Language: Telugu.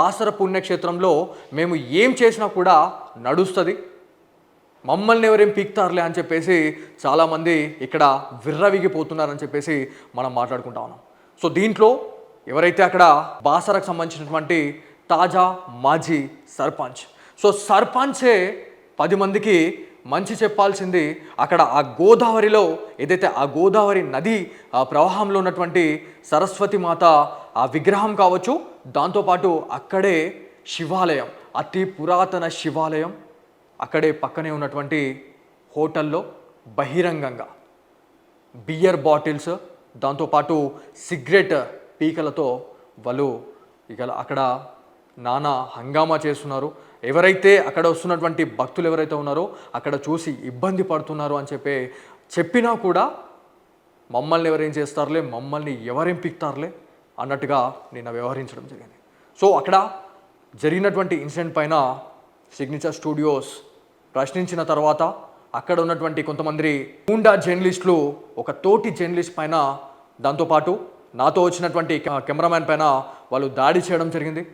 బాసర పుణ్యక్షేత్రంలో మేము ఏం చేసినా కూడా నడుస్తుంది, మమ్మల్ని ఎవరేం పీక్తారులే అని చెప్పేసి చాలామంది ఇక్కడ విర్రవిగిపోతున్నారని చెప్పేసి మనం మాట్లాడుకుంటా ఉన్నాం. సో దీంట్లో ఎవరైతే అక్కడ బాసరకు సంబంధించినటువంటి తాజా మాజీ సర్పంచ్, సో సర్పంచే 10 మందికి మంచి చెప్పాల్సింది. అక్కడ ఆ గోదావరిలో ఏదైతే ఆ గోదావరి నది ఆ ప్రవాహంలో ఉన్నటువంటి సరస్వతి మాత ఆ విగ్రహం కావచ్చు, దాంతోపాటు అక్కడే శివాలయం, అతి పురాతన శివాలయం, అక్కడే పక్కనే ఉన్నటువంటి హోటల్లో బహిరంగంగా బియర్ బాటిల్స్, దాంతోపాటు సిగరెట్ పీకలతో వాళ్ళు ఇక అక్కడ నానా హంగామా చేస్తున్నారు. ఎవరైతే అక్కడ వస్తున్నటువంటి భక్తులు ఎవరైతే ఉన్నారో అక్కడ చూసి ఇబ్బంది పడుతున్నారు అని చెప్పినా కూడా మమ్మల్ని ఎవరేం చేస్తారులే, మమ్మల్ని ఎవరేం పీక్తారులే అన్నట్టుగా నిన్న వ్యవహరించడం జరిగింది. సో అక్కడ జరిగినటువంటి ఇన్సిడెంట్ పైన సిగ్నేచర్ స్టూడియోస్ ప్రశ్నించిన తర్వాత అక్కడ ఉన్నటువంటి కొంతమంది గూండా జర్నలిస్టులు ఒక తోటి జర్నలిస్ట్ పైన, దాంతోపాటు నాతో వచ్చినటువంటి కెమెరామ్యాన్ పైన వాళ్ళు దాడి చేయడం జరిగింది.